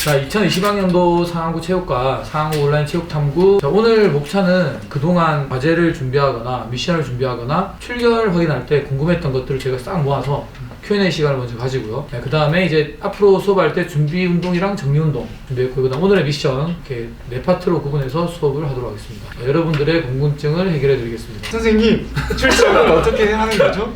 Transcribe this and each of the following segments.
자, 2020학년도 상황고 체육과 상황고 온라인 체육탐구. 자, 오늘 목차는 그동안 과제를 준비하거나 미션을 준비하거나 출결 확인할 때 궁금했던 것들을 제가 싹 모아서 Q&A 시간을 먼저 가지고요. 네, 그 다음에 이제 앞으로 수업할 때 준비 운동이랑 정리 운동 준비했고, 그다음 오늘의 미션 이렇게 4파트로 구분해서 수업을 하도록 하겠습니다. 네, 여러분들의 궁금증을 해결해 드리겠습니다. 선생님, 출석은 어떻게 하는 거죠?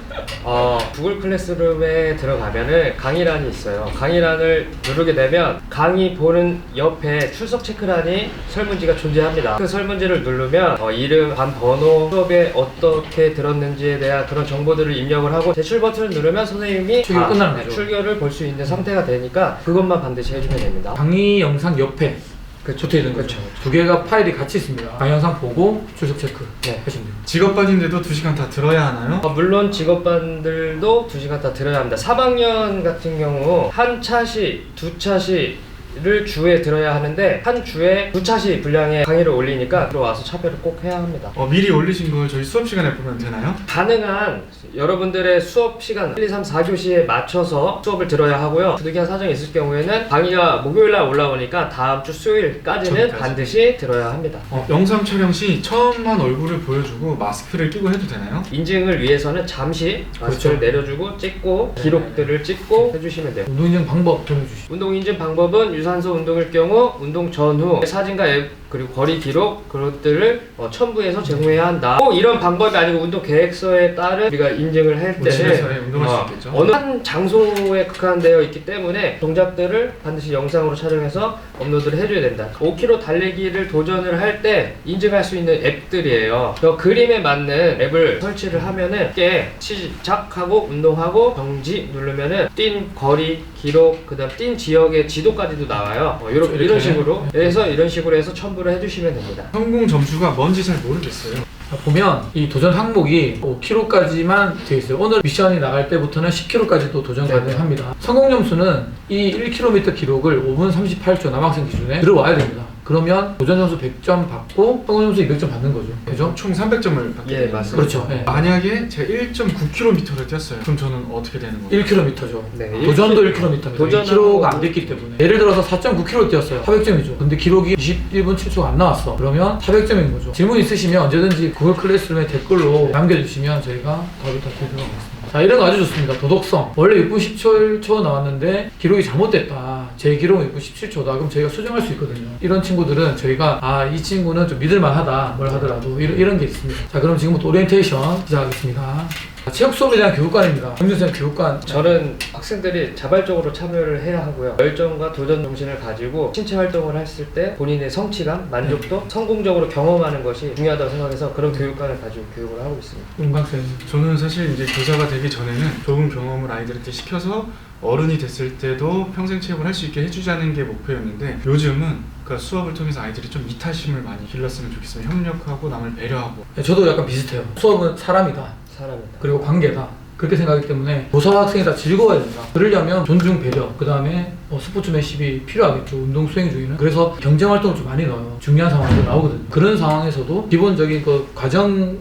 구글 클래스룸에 들어가면은 강의란이 있어요. 강의란을 누르게 되면 강의 보는 옆에 출석 체크란이 설문지가 존재합니다. 그 설문지를 누르면 이름, 반 번호, 수업에 어떻게 들었는지에 대한 그런 정보들을 입력을 하고 제출 버튼을 누르면 선생님이 출결 끝나는 거죠. 출결을 볼 수 있는 상태가 되니까 그것만 반드시 해주면 됩니다. 강의 영상 옆에 붙어 있는 거죠. 두 개가 파일이 같이 있습니다. 강의 영상 보고 출석 체크 하시면 됩니다. 직업반인데도 2시간 다 들어야 하나요? 물론 직업반들도 2시간 다 들어야 합니다. 3학년 같은 경우 한 차시, 두 차시를 주에 들어야 하는데 한 주에 2차시 분량의 강의를 올리니까 들어와서 차별을 꼭 해야 합니다. 미리 올리신 걸 저희 수업 시간에 보면 되나요? 가능한 여러분들의 수업 시간 1, 2, 3, 4교시에 맞춰서 수업을 들어야 하고요. 부득이한 사정이 있을 경우에는 강의가 목요일날 올라오니까 다음 주 수요일까지는 저기까지. 반드시 들어야 합니다. 영상 촬영 시 처음만 얼굴을 보여주고 마스크를 끼고 해도 되나요? 인증을 위해서는 잠시 마스크를 내려주고 찍고 기록들을 찍고 해주시면 돼요. 운동 인증 방법 좀 해주시죠. 운동 인증 방법은 유산소 운동일 경우 운동 전후 사진과 앱 그리고 거리 기록 그것들을 첨부해서 제공해야 한다. 꼭 이런 방법이 아니고 운동 계획서에 따른 우리가 인증을 할 집에서 때는 운동할 수 있겠죠. 어느 한 장소에 국한되어 있기 때문에 동작들을 반드시 영상으로 촬영해서 업로드를 해줘야 된다. 5km 달리기를 도전을 할 때 인증할 수 있는 앱들이에요. 그 그림에 맞는 앱을 설치를 하면은 이렇게 시작하고 운동하고 정지 누르면은 뛴 거리 기록 그다음 뛴 지역의 지도까지도 나와요. 이런 식으로 그래서 이런 식으로 해서 첨부를 해주시면 됩니다. 성공 점수가 뭔지 잘 모르겠어요. 자, 보면 이 도전 항목이 5km까지만 되어 있어요. 오늘 미션이 나갈 때부터는 10km까지도 도전 가능합니다. 성공 점수는 이 1km 기록을 5분 38초 남학생 기준에 들어와야 됩니다. 그러면 도전 점수 100점 받고 성공 점수 200점 받는 거죠. 그죠? 총 300점을 받게 되는 맞습니다. 그렇죠. 네. 만약에 제가 1.9km를 뛰었어요. 그럼 저는 어떻게 되는 거예요? 1km죠. 네, 도전도 1km입니다. 도전하고 2km가 안 됐기 때문에. 예를 들어서 4.9km 뛰었어요. 400점이죠. 근데 기록이 21분 7초가 안 나왔어. 그러면 400점인 거죠. 질문 있으시면 언제든지 구글 클래스룸에 댓글로 남겨주시면 저희가 답을 다 드리도록 하겠습니다. 자, 이런 거 아주 좋습니다. 도덕성. 원래 6분 17초 나왔는데 기록이 잘못됐다. 제 기록은 6분 17초다. 그럼 저희가 수정할 수 있거든요. 이런 친구들은 저희가 이 친구는 좀 믿을만하다. 뭘 하더라도 이런 게 있습니다. 자, 그럼 지금부터 오리엔테이션 시작하겠습니다. 체육 수업에 대한 교육관입니다. 김준생 교육관. 저는 학생들이 자발적으로 참여를 해야 하고요. 열정과 도전 정신을 가지고 신체 활동을 했을 때 본인의 성취감, 만족도, 성공적으로 경험하는 것이 중요하다고 생각해서 그런 교육관을 가지고 교육을 하고 있습니다. 윤광생. 저는 사실 이제 교사가 되기 전에는 좋은 경험을 아이들한테 시켜서 어른이 됐을 때도 평생 체육을 할 수 있게 해주자는 게 목표였는데 요즘은 그러니까 수업을 통해서 아이들이 좀 이타심을 많이 길렀으면 좋겠어요. 협력하고 남을 배려하고. 저도 약간 비슷해요. 수업은 사람이다. 사람이다. 그리고 관계다. 그렇게 생각하기 때문에 교사와 학생이 다 즐거워야 된다. 그러려면 존중, 배려, 그 다음에 스포츠맨십이 필요하겠죠. 운동 수행 중에는. 그래서 경쟁 활동을 좀 많이 넣어요. 중요한 상황이 나오거든요. 그런 상황에서도 기본적인 그 과정에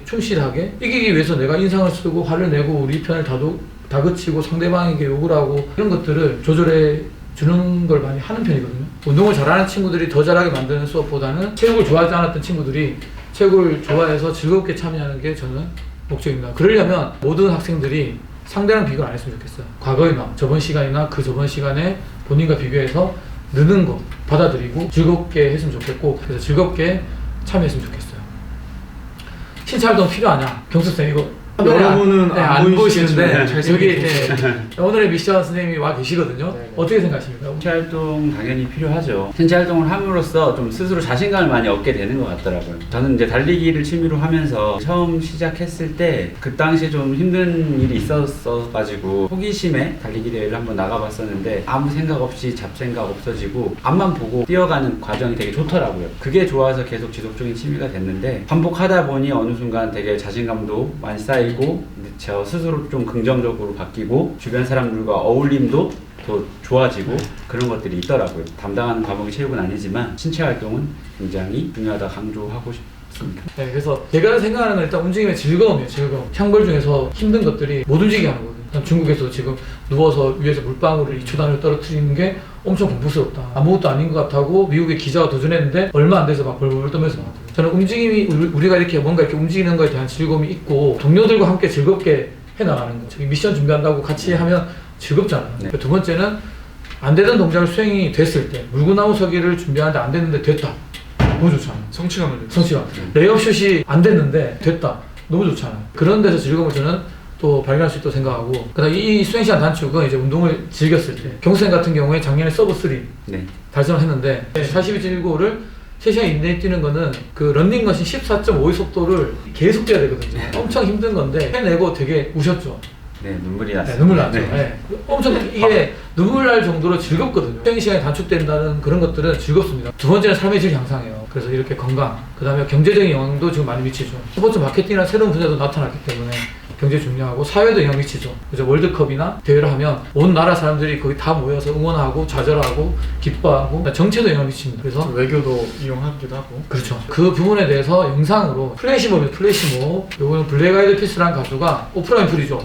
충실하게 이기기 위해서 내가 인상을 쓰고 화를 내고 우리 편을 다그치고 상대방에게 욕을 하고 이런 것들을 조절해 주는 걸 많이 하는 편이거든요. 운동을 잘하는 친구들이 더 잘하게 만드는 수업보다는 체육을 좋아하지 않았던 친구들이 체육을 좋아해서 즐겁게 참여하는 게 저는 목적입니다. 그러려면 모든 학생들이 상대랑 비교를 안 했으면 좋겠어요. 과거이나 저번 시간이나 그 저번 시간에 본인과 비교해서 느는 거 받아들이고 즐겁게 했으면 좋겠고 그래서 즐겁게 참여했으면 좋겠어요. 신체 활동 필요하냐? 경수쌤 이거 여러분은 안 보이시는데 잘생기게 여기 오늘의 미션 선생님이 와 계시거든요. 네네. 어떻게 생각하십니까? 신체 활동 당연히 필요하죠. 신체 활동을 함으로써 좀 스스로 자신감을 많이 얻게 되는 것 같더라고요. 저는 이제 달리기를 취미로 하면서 처음 시작했을 때 그 당시에 좀 힘든 일이 있었어가지고 호기심에 달리기 대회를 한번 나가봤었는데 아무 생각 없이 잡생각 없어지고 앞만 보고 뛰어가는 과정이 되게 좋더라고요. 그게 좋아서 계속 지속적인 취미가 됐는데 반복하다 보니 어느 순간 되게 자신감도 많이 쌓이고 저 스스로 좀 긍정적으로 바뀌고 주변 사람들과 어울림도 더 좋아지고 그런 것들이 있더라고요. 담당하는 과목이 체육은 아니지만 신체 활동은 굉장히 중요하다 강조하고 싶습니다. 네, 그래서 제가 생각하는 건 일단 움직임의 즐거움이에요. 즐거움. 형벌 중에서 힘든 것들이 못 움직이게 하는 거거든요. 중국에서 지금 누워서 위에서 물방울을 2초 단위로 떨어뜨리는 게 엄청 공포스럽다. 아무것도 아닌 것 같다고 미국의 기자가 도전했는데 얼마 안 돼서 막 벌벌 떨면서 나왔거든요. 저는 움직임이 우리가 이렇게 뭔가 이렇게 움직이는 거에 대한 즐거움이 있고 동료들과 함께 즐겁게 해나가는 거. 저기 미션 준비한다고 같이 하면 즐겁잖아요. 네. 두 번째는 안 되던 동작을 수행이 됐을 때 물구나무 서기를 준비하는데 안 됐는데 됐다. 너무 좋잖아요. 성취감을 느끼죠. 성취감. 레이업슛이 안 됐는데 됐다. 너무 좋잖아요. 그런 데서 즐거움을 저는 또 발견할 수 있다고 생각하고 그다음 이 수행시간 단축은 이제 운동을 즐겼을 때 경수생 같은 경우에 작년에 서브 3 네. 달성을 했는데 42.19를 3시간 이내에 뛰는 거는 그 런닝머신 14.52 속도를 계속 뛰어야 되거든요. 엄청 힘든 건데 해내고 되게 우셨죠. 네, 눈물이 네, 났어요. 눈물 났죠. 네. 네. 엄청 이게 눈물 날 정도로 즐겁거든요. 수행 시간이 단축된다는 그런 것들은 즐겁습니다. 두 번째는 삶의 질 향상이에요. 그래서 이렇게 건강, 그 다음에 경제적인 영향도 지금 많이 미치죠. 첫 번째 마케팅이나 새로운 분야도 나타났기 때문에 경제 중요하고 사회도 영향 미치죠. 그래서 월드컵이나 대회를 하면 온 나라 사람들이 거기 다 모여서 응원하고 좌절하고 기뻐하고 정체도 영향 미칩니다. 그래서 외교도 이용하기도 하고. 그렇죠. 그 부분에 대해서 영상으로 플래시몹이에요. 플래시몹. 요거는 블랙 아이드 피스라는 가수가 오프라인 풀이죠.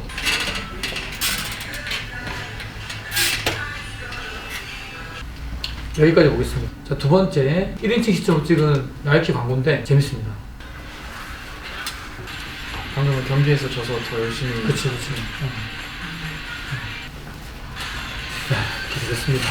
여기까지 보겠습니다. 자, 두 번째 1인칭 시점으로 찍은 나이키 광고인데 재밌습니다. 방금은 경기에서 져서 더 열심히. 그치. 자, 이렇게 되겠습니다.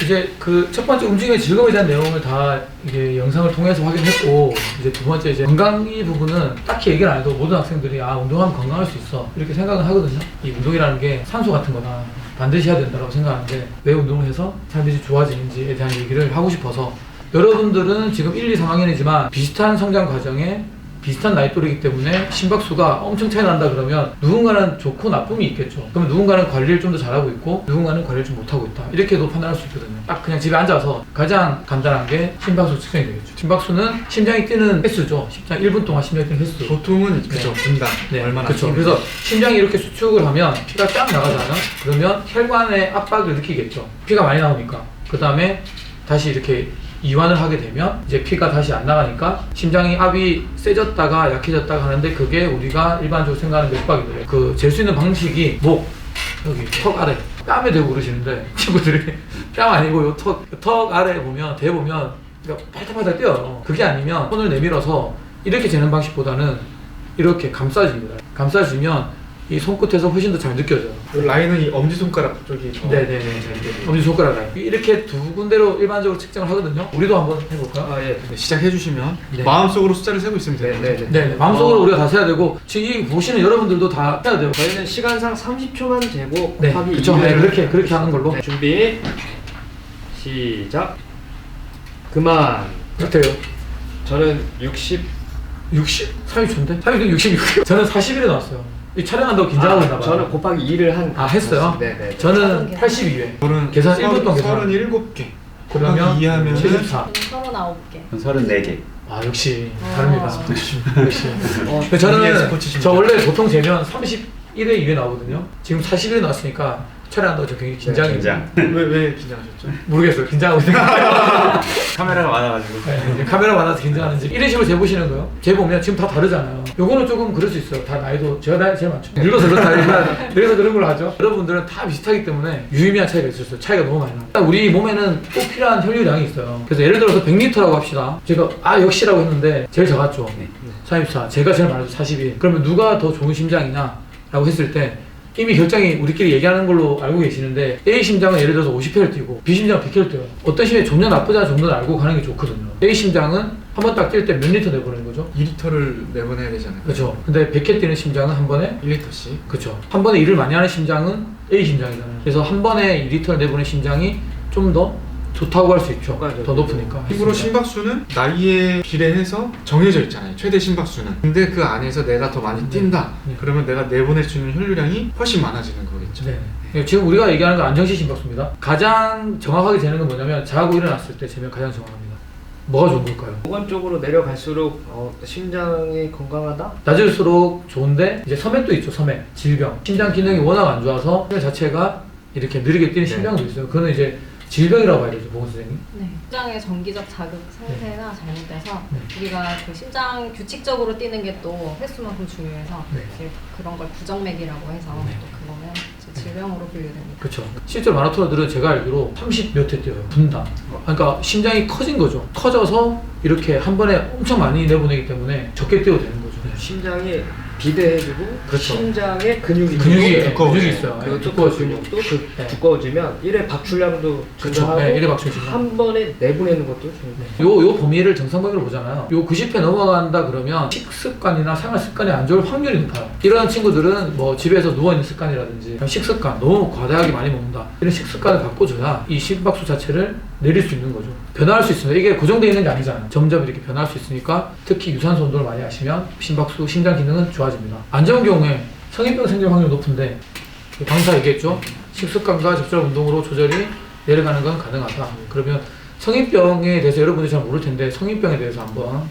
이제 그 첫 번째 움직임의 즐거움에 대한 내용을 다 이게 영상을 통해서 확인했고 이제 두 번째 이제 건강 이 부분은 딱히 얘기를 안 해도 모든 학생들이 아 운동하면 건강할 수 있어 이렇게 생각을 하거든요. 이 운동이라는 게 산소 같은 거나 반드시 해야 된다고 생각하는데 왜 운동을 해서 삶이 좋아지는지에 대한 얘기를 하고 싶어서 여러분들은 지금 1, 2, 3학년이지만 비슷한 성장 과정에 비슷한 나이 또래이기 때문에 심박수가 엄청 차이 난다 그러면 누군가는 좋고 나쁨이 있겠죠. 그러면 누군가는 관리를 좀 더 잘하고 있고 누군가는 관리를 좀 못하고 있다. 이렇게도 판단할 수 있거든요. 딱 그냥 집에 앉아서 가장 간단한 게 심박수 측정이 되겠죠. 심박수는 심장이 뛰는 횟수죠. 심장 1분 동안 심장이 뛰는 횟수. 보통은 그죠. 분당. 네, 얼마나. 그렇죠. 뛰는지. 그래서 심장이 이렇게 수축을 하면 피가 쫙 나가잖아요. 그러면 혈관의 압박을 느끼겠죠. 피가 많이 나오니까. 그 다음에 다시 이렇게 이완을 하게 되면 이제 피가 다시 안 나가니까 심장이 압이 세졌다가 약해졌다가 하는데 그게 우리가 일반적으로 생각하는 맥박이거든요. 그 잴 수 있는 방식이 목, 여기 턱 아래 뺨에 대고 그러시는데 친구들이 뺨 아니고 요 턱 아래 보면 대 보면 팔딱팔딱 뛰어요. 그게 아니면 손을 내밀어서 이렇게 재는 방식보다는 이렇게 감싸집니다. 감싸지면 이 손끝에서 훨씬 더 잘 느껴져요. 그 라인은 이 엄지손가락 쪽이 더. 네네네. 엄지손가락 라인. 이렇게 두 군데로 일반적으로 측정을 하거든요. 우리도 한번 해볼까요? 아, 예. 네, 시작해 주시면 네. 마음속으로 숫자를 세고 있으면 돼요. 네, 마음속으로 우리가 다 세야 되고 지금 이 보시는 여러분들도 다 해야 돼요. 저희는 시간상 30초만 재고 네, 곱하기 그쵸. 2를 네, 그렇게 하는 걸로. 네, 준비 시작. 그만. 어때요? 저는 60. 60? 30초인데? 30초 66. 저는 40일에 나왔어요. 이 촬영한다고 긴장하고 있나 봐요. 저는 곱하기 2를 한. 아, 했어요? 네네. 저는 82회. 저는 계산 1분 동안 계산. 37개. 그러면 곱하기 2 하면 74. 저는 39개. 34개. 아, 역시 어. 다릅니다. 역시. 근데 이게 저는 스포츠십니다. 저 원래 보통 재면 31회 2회 나오거든요. 지금 40일에 나왔으니까 촬영한다고 저 굉장히 긴장이 긴장. 왜 긴장하셨죠? 모르겠어요. 긴장하고 있으니까. 카메라가 많아가지고. 네, 카메라 많아서 긴장하는지 이런 식으로 재보시는 거예요. 재보면 지금 다 다르잖아요. 요거는 조금 그럴 수 있어요. 다 나이도 제가 나이 제일 많죠. 늙어서 그렇다. 그래서 그런 걸 하죠. 여러분들은 다 비슷하기 때문에 유의미한 차이가 있었어요. 차이가 너무 많이 나요. 우리 몸에는 꼭 필요한 혈류량이 있어요. 그래서 예를 들어서 100리터라고 합시다. 제가 역시라고 했는데 제일 작았죠. 네. 34. 제가 제일 많아서 42. 그러면 누가 더 좋은 심장이냐 라고 했을 때 이미 결정이 우리끼리 얘기하는 걸로 알고 계시는데 A 심장은 예를 들어서 50회를 뛰고 B 심장은 100회를 뛰어요. 어떤 심장이 좋냐 나쁘냐 정도는 알고 가는 게 좋거든요. A 심장은 한 번 딱 뛸 때 몇 리터 내보내는 거죠? 2리터를 내보내야 되잖아요. 그렇죠. 근데 100회 뛰는 심장은 한 번에 1리터씩. 그렇죠. 한 번에 일을 많이 하는 심장은 A 심장이잖아요. 그래서 한 번에 2리터를 내보내는 심장이 좀 더 좋다고 할 수 있죠. 맞아요. 더 높으니까. 일부러 심박수는 나이에 비례해서 정해져 있잖아요. 최대 심박수는. 근데 그 안에서 내가 더 많이 뛴다. 네. 그러면 내가 내보낼 수 있는 혈류량이 훨씬 많아지는 거겠죠. 네. 지금 우리가 얘기하는 건 안정시 심박수입니다. 가장 정확하게 재는 건 뭐냐면 자고 일어났을 때 재면 가장 정확합니다. 뭐가 좋은 걸까요? 보건 쪽으로 내려갈수록 심장이 건강하다? 낮을수록 좋은데 이제 섬액도 있죠. 섬액, 질병. 심장 기능이 워낙 안 좋아서 심장 자체가 이렇게 느리게 뛰는 네. 심장도 있어요. 그거는 이제 질병이라고 봐야 되죠, 보건 선생님. 네. 심장의 정기적 자극 상태가 잘못돼서 네. 우리가 그 심장 규칙적으로 뛰는 게 또 횟수만큼 중요해서 네. 이렇게 그런 걸 부정맥이라고 해서 네. 또 그거는 이제 질병으로 분류됩니다. 그렇죠. 실제로 마라토너들은 제가 알기로 30 몇 회 뛰어요. 분당. 그러니까 심장이 커진 거죠. 커져서 이렇게 한 번에 엄청 많이 내보내기 때문에 적게 뛰어도 되는 거죠. 심장이 비대해지고 그렇죠. 심장에 근육이 근육이 있어요. 그리고 또 두꺼워지고. 근육도 네. 두꺼워지면 일회 박출량도 그렇죠. 증가하고 네, 이래 박수해지죠. 한 번에 내보내는 것도 증가. 요 범위를 정상 범위로 보잖아요. 요 90회 넘어간다 그러면 식습관이나 생활 습관이 안 좋을 확률이 높아요. 이런 친구들은 뭐 집에서 누워있는 습관이라든지 식습관, 너무 과다하게 많이 먹는다. 이런 식습관을 바꿔줘야 이 심박수 자체를 내릴 수 있는 거죠. 변화할 수 있습니다. 이게 고정되어 있는 게 아니잖아요. 점점 이렇게 변화할 수 있으니까 특히 유산소 운동을 많이 하시면 심박수, 심장 기능은 좋아집니다. 안 좋은 경우에 성인병 생길 확률이 높은데 방사 얘기했죠. 식습관과 적절한 운동으로 조절이 내려가는 건 가능하다. 그러면 성인병에 대해서 여러분들이 잘 모를 텐데 성인병에 대해서 한번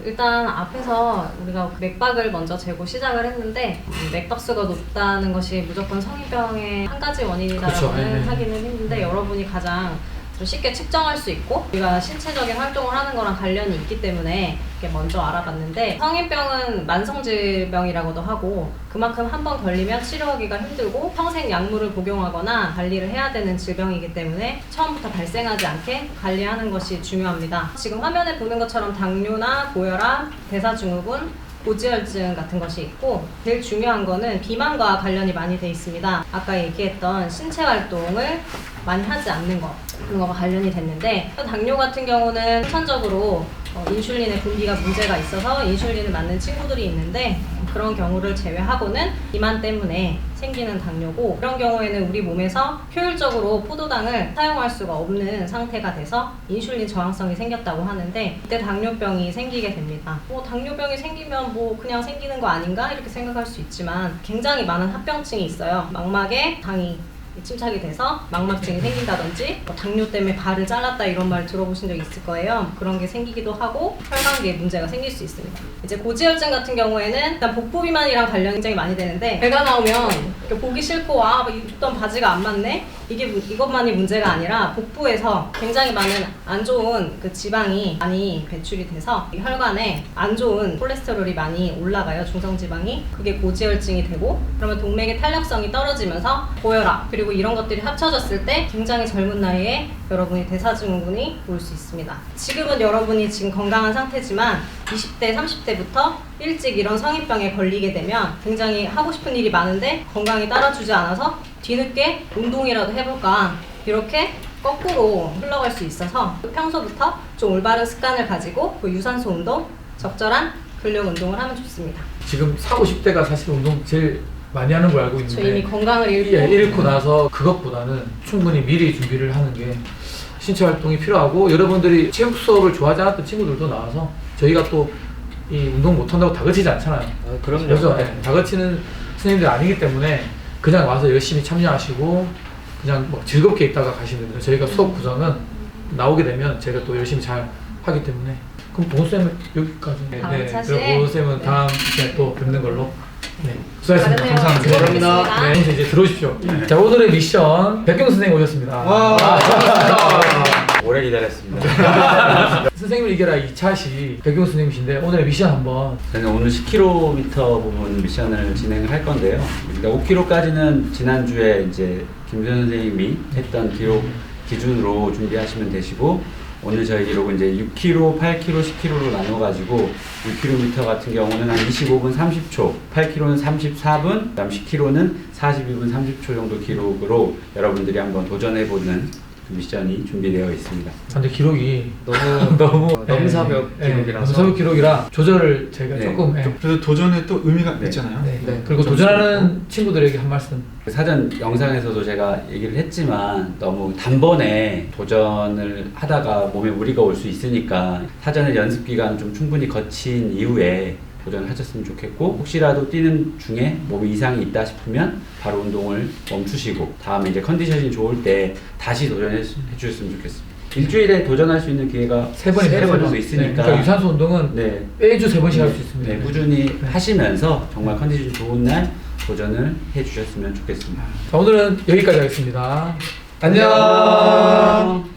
일단 앞에서 우리가 맥박을 먼저 재고 시작을 했는데 맥박수가 높다는 것이 무조건 성인병의 한 가지 원인이다라고는 그렇죠. 네. 하기는 힘든데 여러분이 가장 좀 쉽게 측정할 수 있고 우리가 신체적인 활동을 하는 거랑 관련이 있기 때문에 이렇게 먼저 알아봤는데 성인병은 만성질병이라고도 하고 그만큼 한 번 걸리면 치료하기가 힘들고 평생 약물을 복용하거나 관리를 해야 되는 질병이기 때문에 처음부터 발생하지 않게 관리하는 것이 중요합니다. 지금 화면에 보는 것처럼 당뇨나 고혈압, 대사증후군, 고지혈증 같은 것이 있고 제일 중요한 거는 비만과 관련이 많이 돼 있습니다. 아까 얘기했던 신체 활동을 많이 하지 않는 거 그런 거가 관련이 됐는데 당뇨 같은 경우는 선천적으로 인슐린의 분비가 문제가 있어서 인슐린을 맞는 친구들이 있는데 그런 경우를 제외하고는 비만 때문에 생기는 당뇨고 이런 경우에는 우리 몸에서 효율적으로 포도당을 사용할 수가 없는 상태가 돼서 인슐린 저항성이 생겼다고 하는데 이때 당뇨병이 생기게 됩니다. 당뇨병이 생기면 뭐 그냥 생기는 거 아닌가 이렇게 생각할 수 있지만 굉장히 많은 합병증이 있어요. 망막에 당이 침착이 돼서 망막증이 생긴다든지 당뇨 때문에 발을 잘랐다 이런 말 들어보신 적 있을 거예요. 그런 게 생기기도 하고 혈관계에 문제가 생길 수 있습니다. 이제 고지혈증 같은 경우에는 일단 복부 비만이랑 관련이 굉장히 많이 되는데 배가 나오면 이렇게 보기 싫고 입던 바지가 안 맞네? 이것만이 문제가 아니라 복부에서 굉장히 많은 안 좋은 그 지방이 많이 배출이 돼서 이 혈관에 안 좋은 콜레스테롤이 많이 올라가요. 중성지방이. 그게 고지혈증이 되고 그러면 동맥의 탄력성이 떨어지면서 고혈압 그리고 이런 것들이 합쳐졌을 때 굉장히 젊은 나이에 여러분이 대사증후군이 올 수 있습니다. 지금은 여러분이 지금 건강한 상태지만 20대, 30대부터 일찍 이런 성인병에 걸리게 되면 굉장히 하고 싶은 일이 많은데 건강이 따라주지 않아서 뒤늦게 운동이라도 해볼까 이렇게 거꾸로 흘러갈 수 있어서 평소부터 좀 올바른 습관을 가지고 그 유산소 운동, 적절한 근력 운동을 하면 좋습니다. 지금 40, 50대가 사실 운동 제일 많이 하는 걸 알고 저 있는데 이미 건강을 잃고 나서 그것보다는 충분히 미리 준비를 하는 게 신체 활동이 필요하고 여러분들이 체육 수업을 좋아하지 않았던 친구들도 나와서 저희가 또 이 운동 못한다고 다그치지 않잖아요. 그럼요. 그래서 다그치는 선생님들 아니기 때문에 그냥 와서 열심히 참여하시고 그냥 뭐 즐겁게 있다가 가시면 됩니다. 저희가 수업 구성은 나오게 되면 제가 또 열심히 잘 하기 때문에 그럼 보은쌤은 여기까지 다음 차시에? 그럼 보은쌤은 네. 다음 시간에 또 뵙는 걸로 네, 수고하셨습니다. 다른 감사합니다. 내용 감사합니다. 네, 이제 들어오십시오. 자, 오늘의 미션 백경 선생님 오셨습니다. 와, 오래 기다렸습니다. 선생님을 이겨라 2차시 백경 선생님이신데 오늘의 미션 한번 저는 오늘 10km 부분 미션을 진행을 할 건데요. 그러니까 5km까지는 지난주에 이제 김선 선생님이 했던 기록 기준으로 준비하시면 되시고 오늘 저희 기록은 이제 6km, 8km, 10km로 나눠가지고 6km 같은 경우는 한 25분 30초, 8km는 34분, 그다음 10km는 42분 30초 정도 기록으로 여러분들이 한번 도전해보는 그 미션이 준비되어 있습니다. 근데 기록이 너무 네, 넘사벽 네, 기록이라서 넘사벽 기록이라 조절을 제가 네. 조금 그래서 도전에 또 의미가 네. 있잖아요. 네. 네. 그리고 도전하는 친구들에게 한 말씀. 사전 영상에서도 제가 얘기를 했지만 너무 단번에 도전을 하다가 몸에 무리가 올 수 있으니까 사전에 연습 기간 좀 충분히 거친 이후에 도전을 하셨으면 좋겠고 혹시라도 뛰는 중에 몸에 이상이 있다 싶으면 바로 운동을 멈추시고 다음에 이제 컨디션이 좋을 때 다시 도전해 주셨으면 좋겠습니다. 일주일에 도전할 수 있는 기회가 세 번이 세 번 정도 있으니까 네, 그러니까 유산소 운동은 네, 매주 3번씩 할 수 있습니다. 네, 꾸준히 네. 하시면서 정말 컨디션 좋은 날 도전을 해 주셨으면 좋겠습니다. 자, 오늘은 여기까지 하겠습니다. 안녕.